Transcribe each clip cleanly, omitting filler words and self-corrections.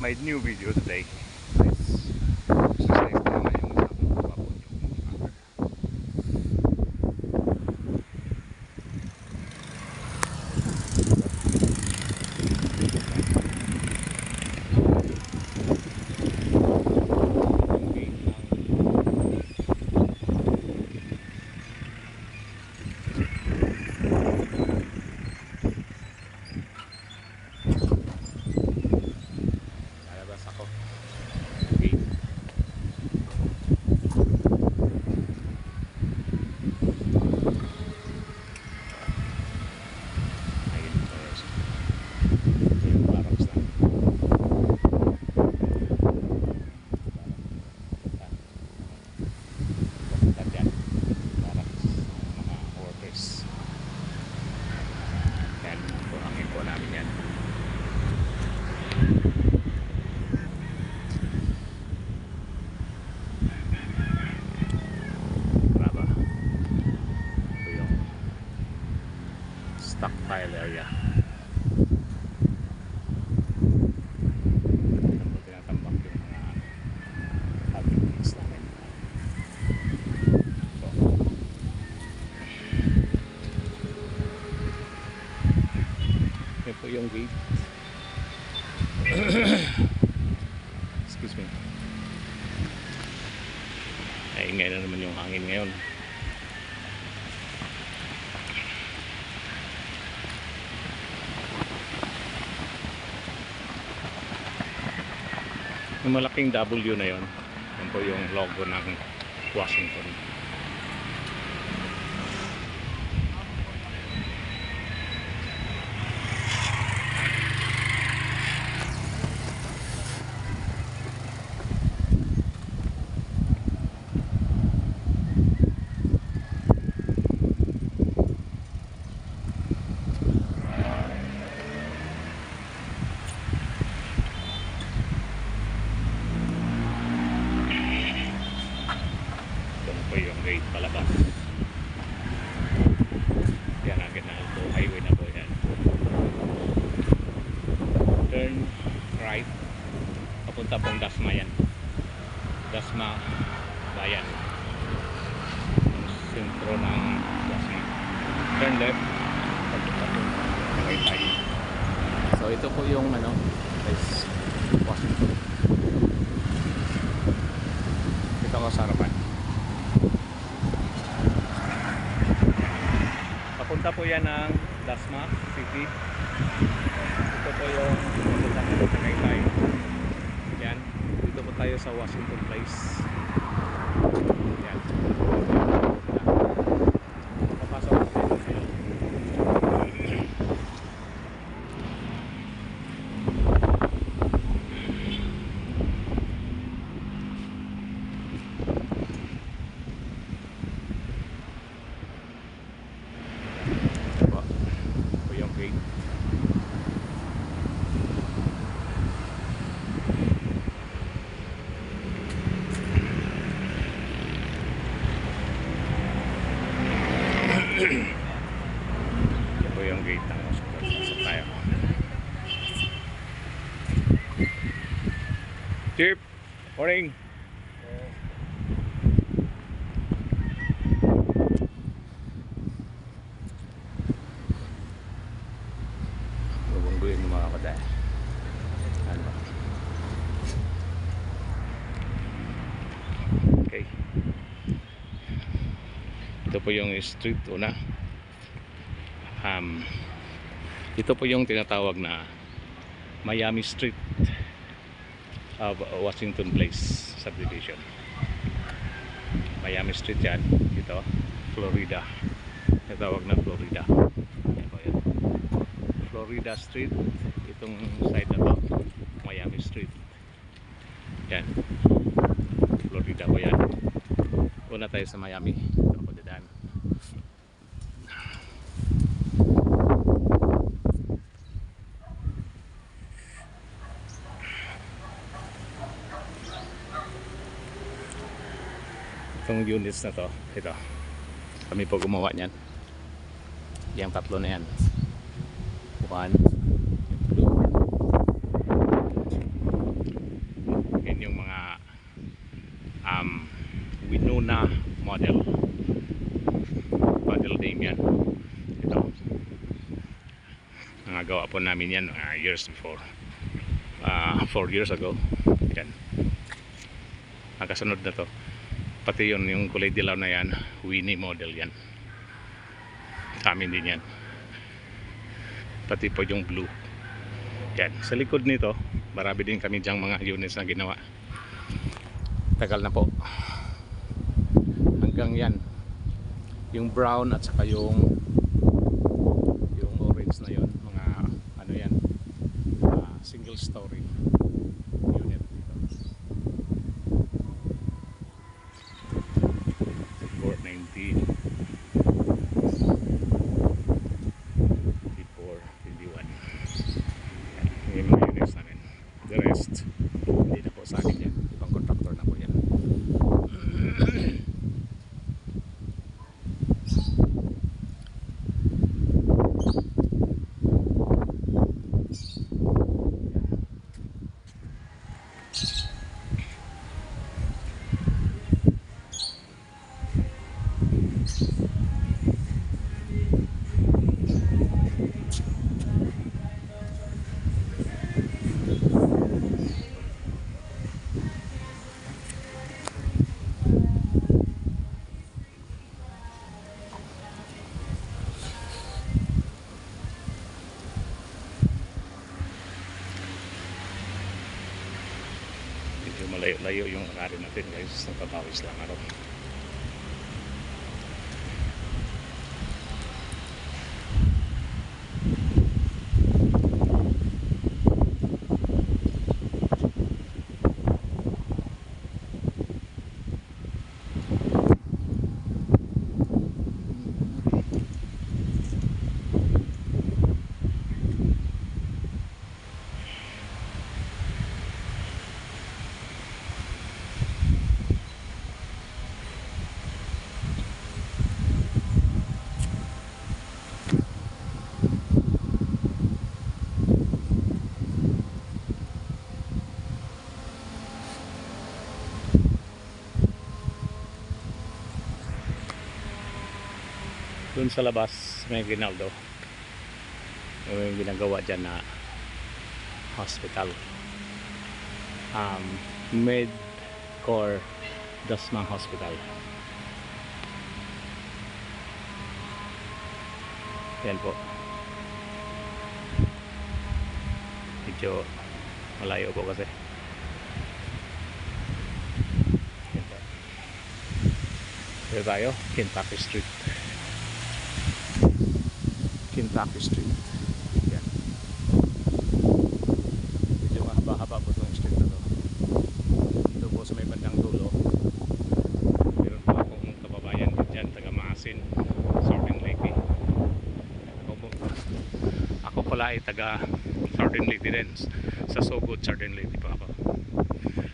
my new video today. Nice. Exercise na naman yung kapon yung cover. Stockpile area. Tinatambak yung mga having things namin. So, yun po yung gate. Excuse me. Ay, ngayon na naman yung hangin ngayon. Yung malaking W na yon, yan po yung logo ng Washington. Po yung gate palabas. Yan ang ginahan po, highway na po yan. Turn right, papunta pong Dasma yan. Dasma Bayan, yung sentro ng Dasma. Turn left, papunta po Tagaytay. So ito po yung ano, guys, Washington. Ito ko sa harapan. Papunta po yan ng Dasma City. Ito po yung papunta po ng Tagaytay. Yan. Dito po tayo sa Washington Place. Yan. Papasok po tayo dito. Ito po yung gate ng Washington. Pasok tayo. Chip! Morning! Bubungguin mo mga kaday. Ano? Okay. Ito po yung street una. Ito po yung tinatawag na Miami Street of Washington Place subdivision. Miami Street yan. Ito, Florida. Tinatawag na Florida. Yan po yan. Florida Street. Itong side na to, Miami Street. Yan. Florida po yan. Una tayo sa Miami. Ito ako dadaan. Itong units na to, ito. Kami po gumawa niyan. Yung tatlo na yan. 1, 2, yung mga Winona model name yan. Ito, nangagawa po namin yan years before, 4 years ago. Yan, ang kasunod na to, pati yun, yung kulay dilaw na yan, Winnie model yan, sa amin din yan. Pati po yung blue yan. Sa likod nito, marami din kami dyang mga units na ginawa. Tagal na po. Hanggang yan. Yung brown at saka yung orange na yon, mga ano yan, single story unit dito. 490, 421. Yung mga units namin. The rest, hindi na po sa akin yan. Ibang contractor na po yan. Medyo malayo-layo yung akarin natin guys, nagpapawis lang ako. Doon sa labas may Ginaldo, yung ginagawa dyan na hospital, Medcor Dasmang Hospital. Yan po, medyo malayo po kasi. Yan po. Dito tayo, Kentucky Street. Kentucky Street. Yan. Medyo mahaba-haba po itong street na to. Ito po sa may bandang dulo, meron po akong kababayan dyan, taga Maasin, Southern Leyte. Ako pala ay taga Southern Leyte din, sa Sogod, Southern Leyte po ako.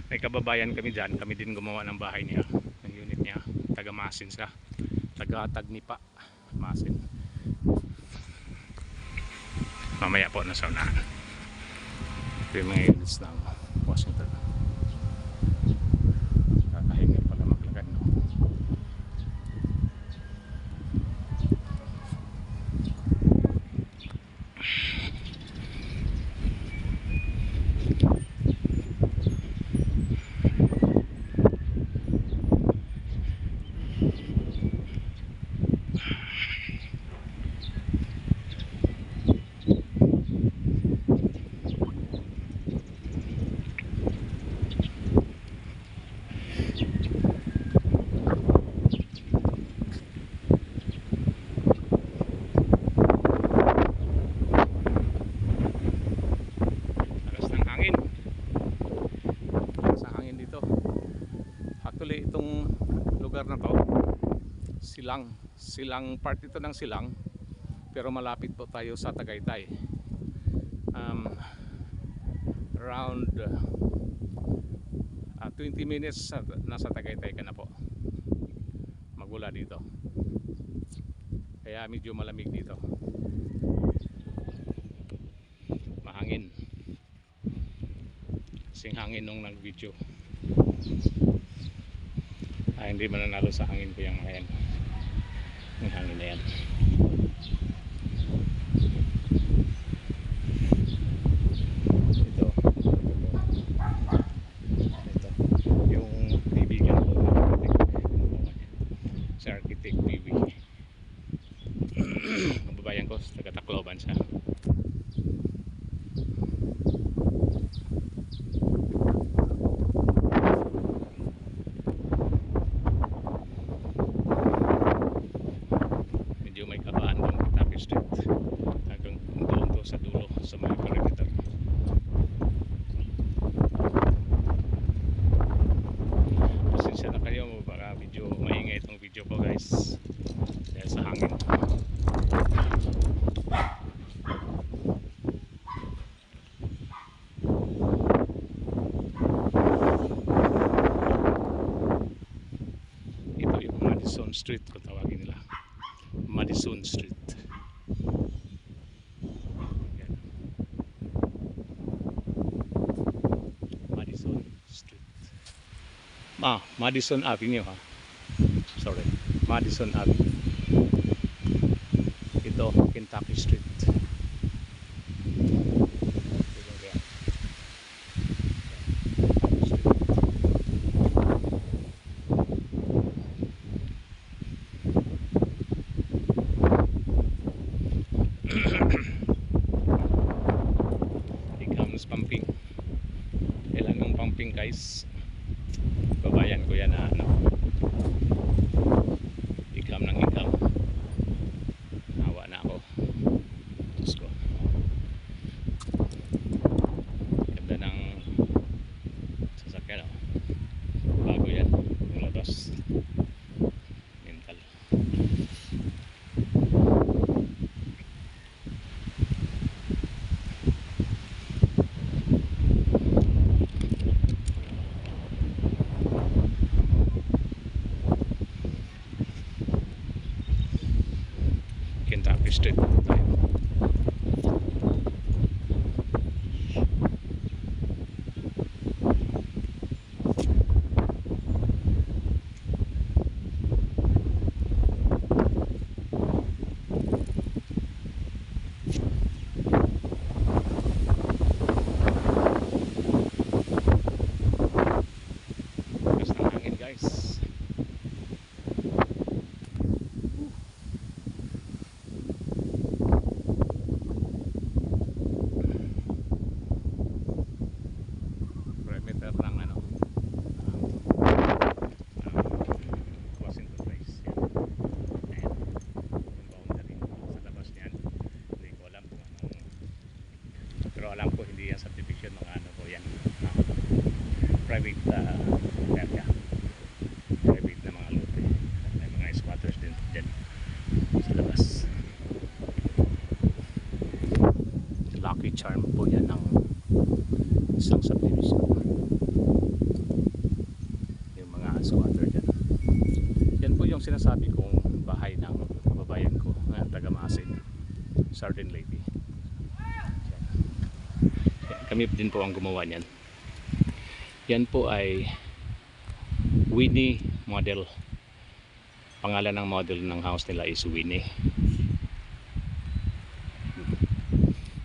May kababayan kami dyan, kami din gumawa ng bahay niya, ng unit niya. Taga Maasin siya, taga Tagnipa, Maasin. Mamaya po nasa unahan. Ito yung mga units ng Washington. Kakahinga pala maglakad, no? Actually, itong lugar na to, Silang part ito ng Silang, pero malapit po tayo sa Tagaytay. Around 20 minutes nasa Tagaytay ka na po, magmula dito. Kaya medyo malamig dito, mahangin, kasing hangin nung nag-video. Hindi mananalo sa hangin ko yung ayan. Yung hangin na yan. Ito. Yung kaibigan ko sa Architect TV. Kababayan ko, taga Tacloban siya. Medyo may kabaan ng Tapi Street hanggang doon to sa dulo sa mga perimeter. Pasensya na kayo, baka medyo maingay itong video ko guys dahil sa hangin. Ito yung Madison Street kung tawagin nila, Madison Street. Yan. Madison Street. Madison Avenue ha. Sorry, Madison Avenue. Ito Kentucky Street. Icams pumping. Ilan yung pumping guys? Babayan ko yan na ano. Ikam ng ikam. Hawa na ako. Diyos ko. Ganda ng sasakyan oh. Bago yan. Yung labas. Mental. Kentucky Street tayo. Lakas ng hangin guys. Perimeter ng ano, Washington Place. Yan. Yung boundary sa labas niyan. Hindi ko alam kung anong, pero alam ko hindi yan subdivision, mga ano po yan, private area, private na mga lote. May mga squatters din dyan sa labas. Lucky Charm po yan ng isang subdivision. Yung mga squatter dyan. Yan po yung sinasabi kong bahay ng kababayan ko na taga Maasin, Sardine Lady. Yan. Kami din po ang gumawa niyan. Yan po ay Winnie model. Pangalan ng model ng house nila is Winnie.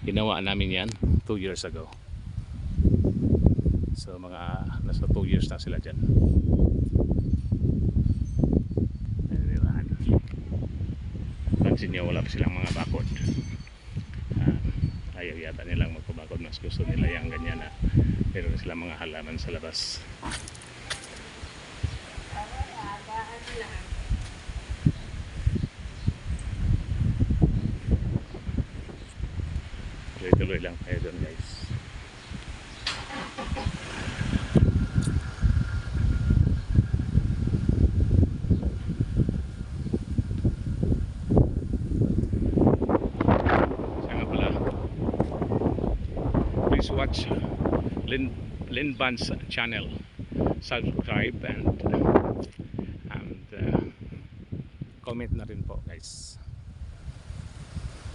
Ginawa namin yan 2 years ago. So mga nasa 2 years na sila dyan. Pansin nyo, wala pa silang mga bakod. Ayaw yata nilang magpabakod. Mas gusto nila yung ganyan na meron silang mga halaman sa labas. Tuloy-tuloy lang kayo doon guys. Please watch Lynn Band's channel, subscribe and comment na rin po guys.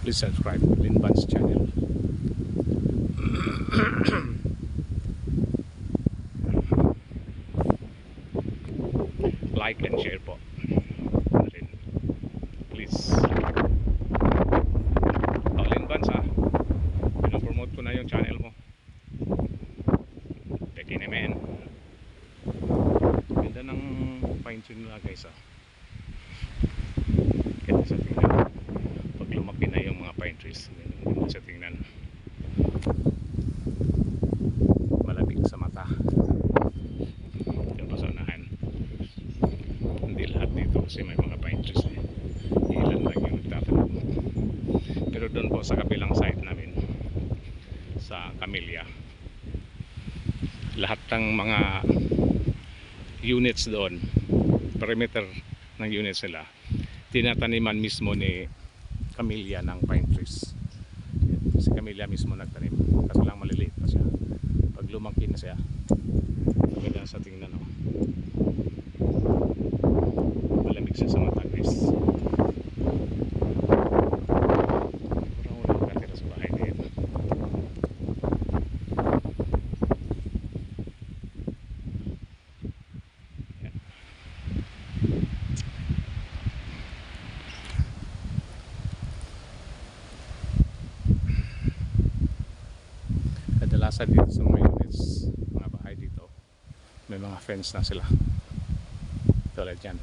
Please subscribe Lynn Band's channel. like and share po. Rin. Please. Paulin Bansa, pinopromote ko na yung channel mo. Peki naman. Ganda ng pine tree nila guys ah. Ganda sa tingnan. Pag lumaki na yung mga pine trees, ganda sa tingnan. Malamig sa mata. Dito sa unahan. Hindi lahat dito kasi may mga pine trees eh. Ilan lang yung nagtatanim. Pero doon po sa kabilang side namin, sa Camellia, lahat ng mga units doon, perimeter ng units nila, tinataniman mismo ni Camellia ng pine trees. Si Camellia mismo nagtanim, kasi lang maliliit pa siya. Pag lumaki na siya, maganda sa tingnan oh. Malamig siya sa mata guys. Parang walang nakatira sa bahay din. Yan. Kadalasan dito sa mga units, mga bahay dito, may mga fence na sila. Tulad yan.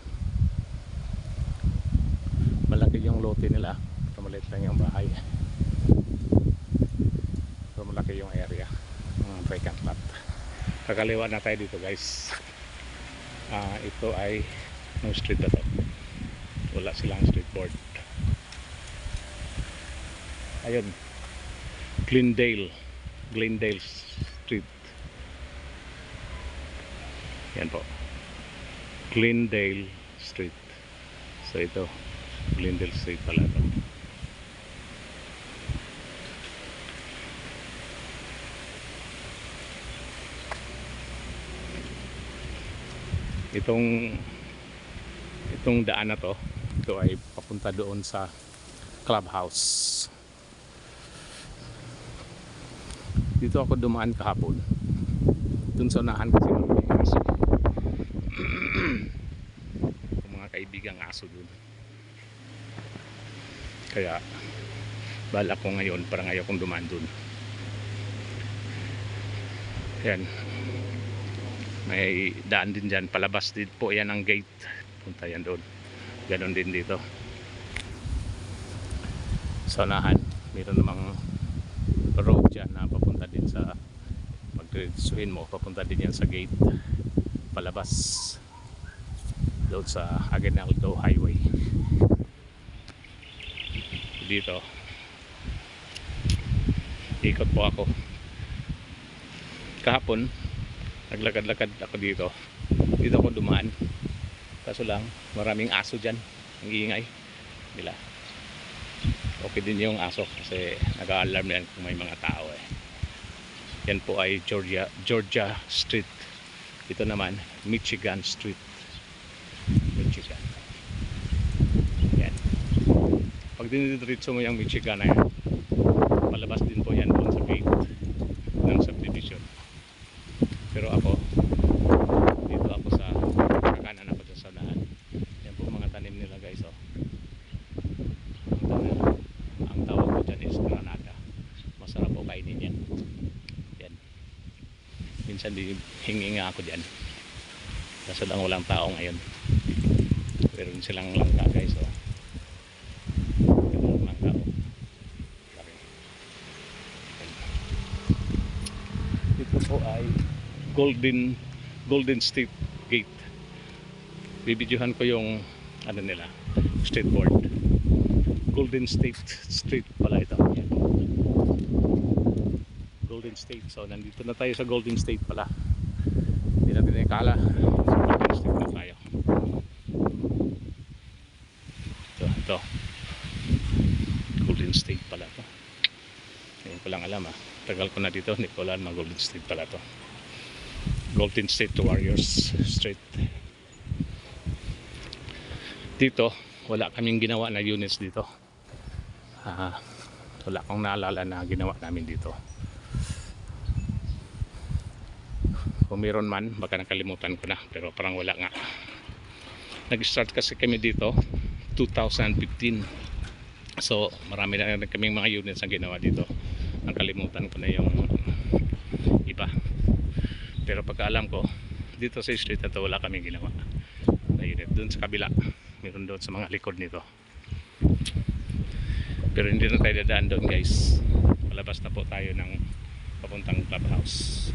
Malaki yung lote nila, pero maliit lang yung bahay. Pero malaki yung area, mga vacant lot. Kakaliwa na tayo dito guys. Ito ay no street na to. Wala silang street board. Ayun, Glendale Street. Yan po, Glendale Street. So ito, Glendale Street pala ito. Itong daan na to, ito ay papunta doon sa clubhouse. Dito ako dumaan kahapon. Doon sa unahan kasi may aso. Mga kaibigang aso doon. Kaya bala ko ngayon, parang ayaw kong dumaan doon. Yan. May daan din dyan. Palabas din po yan ang gate. Punta yan doon. Ganon din dito. Sa unahan, mayroon namang road dyan na papunta din sa, pag diretsuhin mo, papunta din yan sa gate. Palabas doon sa Aguinaldo Highway. Dito ikot po ako kahapon, naglakad-lakad ako dito ako dumaan, kaso lang maraming aso dyan, ang iingay nila. Okay din yung aso kasi nag-a-alarm yan kung may mga tao eh. Yan po ay Georgia Street. Ito naman Michigan Street. Michigan. Yan. Pag dinidiretso mo yung Michigan na yan, palabas din po yan doon sa gate ng subdivision. Pero ako, dito ako sa kakanan ako dyan sa unahan. Yan po mga tanim nila guys oh. Ang tawag ko dyan is granada. Masarap po kainin yan. Yan. Minsan hingi nga ako dyan. Kaso lang walang tao ngayon. Meron silang langka guys oh. Meron langka oh. Ito po ay Golden State Gate. Bibidyohan ko yung ano nila, street board. Golden State Street pala ito. Yan. Golden State. So nandito na tayo sa Golden State pala. Hindi natin ikala. Sa Golden State na tayo. Ito. Golden State pala ito. Ngayon ko lang alam ah. Tagal ko na dito. Hindi ko alam na Golden State pala ito. Golden State Warriors Street. Dito wala kaming ginawa na units dito. Wala akong naalala na ginawa namin dito. Kung meron man baka nakalimutan ko na, pero parang wala nga. Nag-start kasi kami dito 2015. So marami na kaming mga units ang ginawa dito. Nakalimutan ko na yung iba. Pero pagkaalam ko, dito sa street na to wala kaming ginawa na unit. Doon sa kabila, meron doon sa mga likod nito. Pero hindi na tayo dadaan doon guys. Palabas na po tayo ng papuntang clubhouse.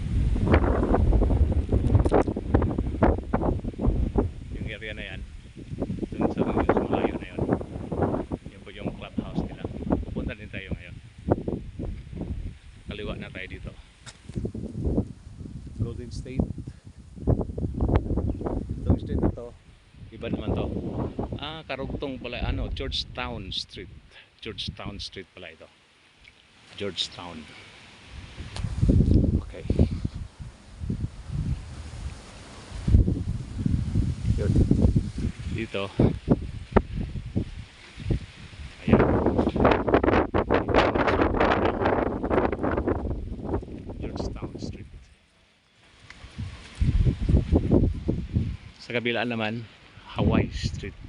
Yung area na yan, doon sa malayo na yun, yun po yung clubhouse nila. Pupunta din tayo ngayon. Kaliwa na tayo dito. Golden State. Itong street na to, iba naman to. Karugtong pala, Georgetown Street. Georgetown Street pala ito. Georgetown. Okay. Yun. Dito. Ayan. Georgetown Street. Sa kabila naman, Hawaii Street.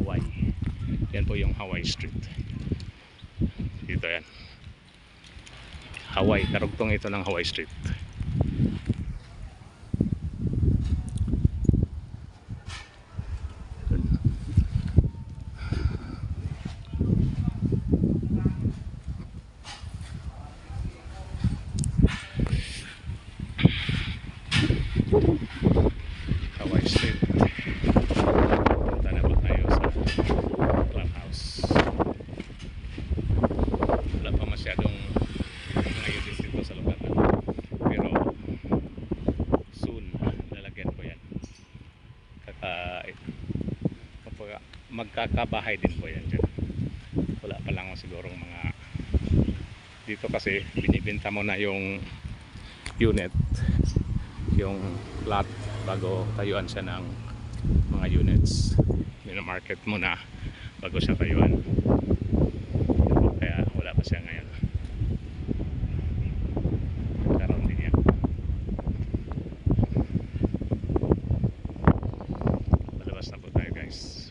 Hawaii. Yan po yung Hawaii Street. Dito yan. Hawaii. Karugtong ito ng Hawaii Street. Hawaii Street. Punta na po tayo sa clubhouse. Wala pa masyadong mga units dito sa lugar na. Pero soon lalagyan ko yan. Magkakabahay din po yan dyan. Wala pa lang sigurong mga dito kasi binibenta mo na yung unit, yung plot bago tayuan siya ng mga units. Minamarket mo na bago siya tayuan. Kaya wala pa siya ngayon. Karoon din yan. Palabas na po tayo guys.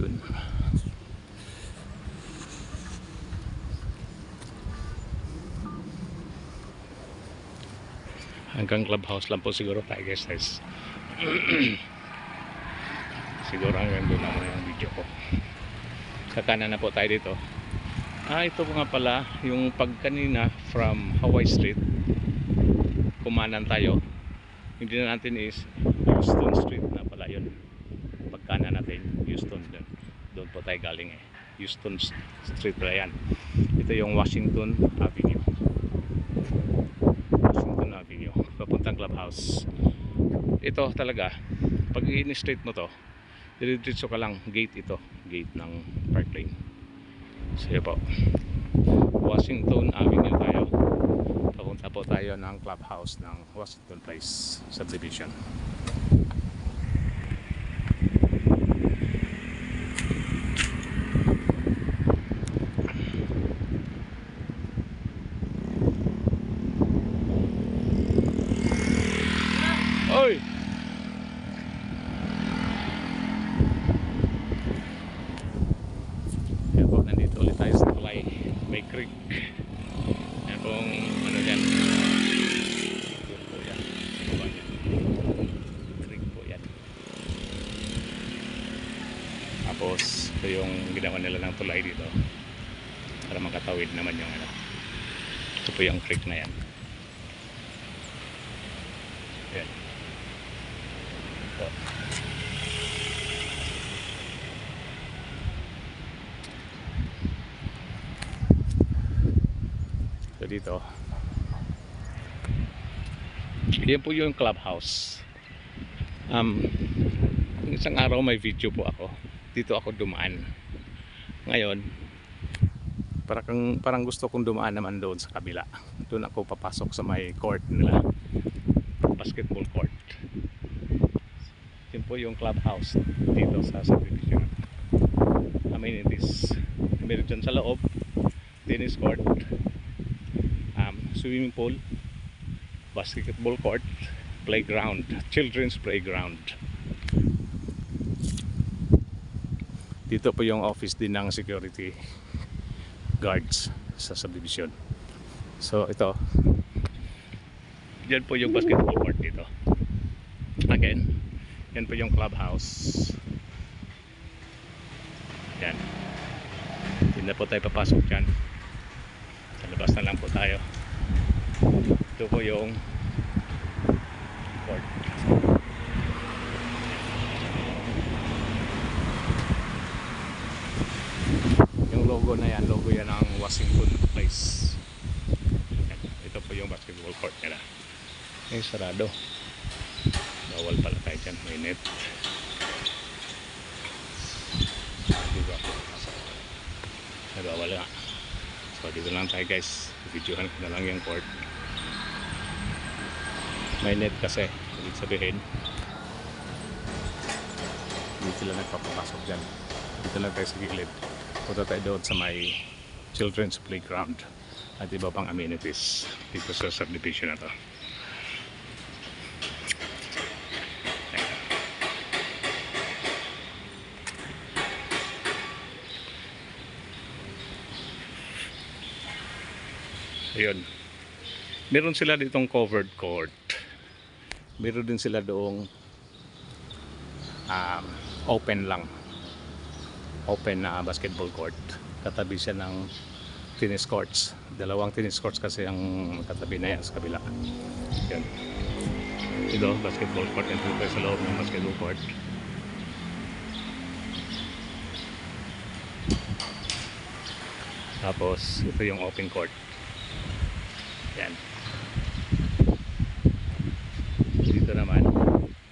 Yun. Hanggang clubhouse lang po siguro tayo guys. Siguro hanggang doon lang yung video ko. Sa kanan na po tayo dito. Ito po nga pala yung pagkanina from Hawaii Street, kumanan tayo. Hindi na natin is Houston Street na pala yun. Pagkanan natin Houston, doon po tayo galing eh. Houston Street pala yan. Ito yung Washington Avenue. Washington Avenue papuntang clubhouse. Ito talaga pag i-straight mo to, diretso ka lang, gate ito, gate ng Park Lane. So yun po, Washington Avenue tayo. Papunta po tayo ng clubhouse ng Washington Place Subdivision. Oy! Kaya po, nandito ulit tayo sa Tulay. May creek. Yan pong ano yan. Doon po yan. Baba yan. Creek po yan. Tapos, ito yung ginawa nila ng tulay dito. Para makatawid naman yung ano. Ito po yung creek na yan. Yan. So dito, yan po yung clubhouse. Isang araw may video po ako. Dito ako dumaan. Ngayon, parang gusto kong dumaan naman doon sa kabila. Doon ako papasok sa may court nila, basketball court. Yan po yung clubhouse dito sa subdivision. amenities. Meron dyan sa loob, tennis court, swimming pool, basketball court, playground, children's playground. Dito po yung office din ng security guards sa subdivision. So ito, yan po yung basketball court dito. Again, yan po yung clubhouse. Yan. Hindi na po tayo papasok dyan. Sa labas na lang po tayo. Ito po yung court. Yung logo na yan, logo yan ng Washington Place. Yan. Ito po yung basketball court nila. Ay, sarado. Bawal pala tayo dyan, may net. Dito ako. Bawal nga. So dito lang tayo guys. Videohan ko na lang yung court. May net kasi. Ibig sabihin hindi sila nagpapapasok dyan. Dito lang tayo sa gilid. Punta tayo doon sa may children's playground at iba pang amenities dito sa subdivision na to. Ayun. Meron sila ditong covered court. Meron din sila doong open lang. Open na basketball court. Katabi siya ng tennis courts. Dalawang tennis courts kasi ang katabi na yan sa kabila. Yan. Ito, basketball court. Ito tayo sa loob ng basketball court. Tapos, ito yung open court. Yan. Dito naman,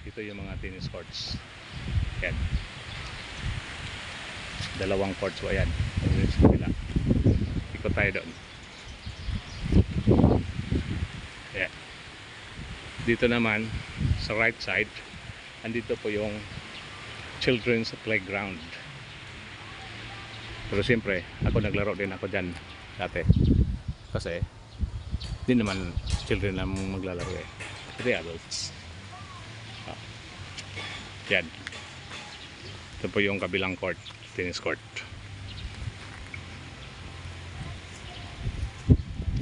dito yung mga tennis courts. Yan. Dalawang courts po yan. Ikot tayo doon. Yan. Dito naman, sa right side, andito po yung children's playground. Pero siyempre, ako naglaro din ako dyan dati. Kasi, di naman children lang maglalaro eh. Pwede adults. Yan. Ito po yung kabilang court, tennis court.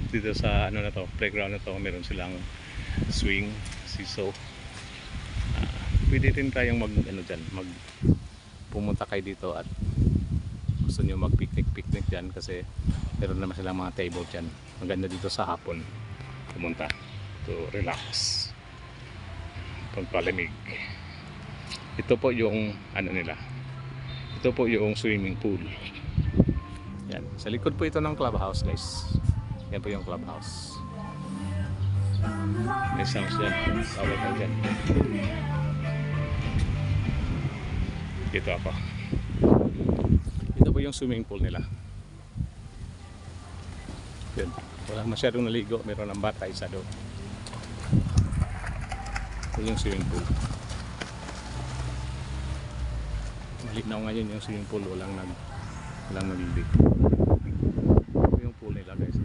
Dito sa ano na to, playground na to, meron silang swing, seesaw. Pwede rin kayong mag ano dyan, pumunta kayo dito at gusto nyo mag picnic dyan kasi meron naman silang mga table dyan. Maganda dito sa hapon pumunta to relax, pagpalamig. Ito po yung ano nila, ito po yung swimming pool. Yan, sa likod po ito ng clubhouse guys. Yan po yung clubhouse. May sounds dyan, bawal ka dyan. Dito ako. Ito po yung swimming pool nila. Yan, walang masyadong naligo, meron ng bata isa doon. Ito yung swimming pool. Malinaw ngayon yung swimming pool, walang nalilig. Ito yung pool nila guys.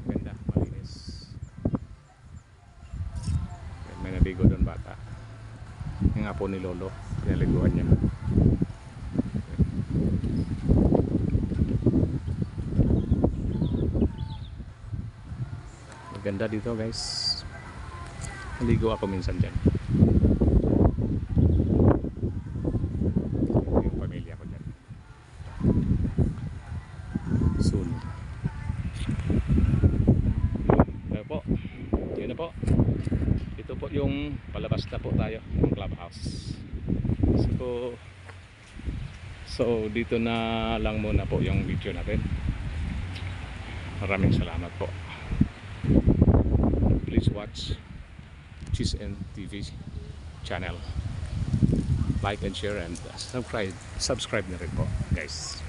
Ganda, malinis. May naligo doon bata. Yung nga po ni Lolo, pinaliguan niya. Maganda dito guys. Naligo ako minsan dyan. Yung pamilya ko dyan. Soon. Ano po? Yun na po. Ito po yung palabas na po tayo ng clubhouse. So dito na lang muna po yung video natin. Maraming salamat po. Please watch Cheese and TV channel. Like and share and subscribe na rin po guys.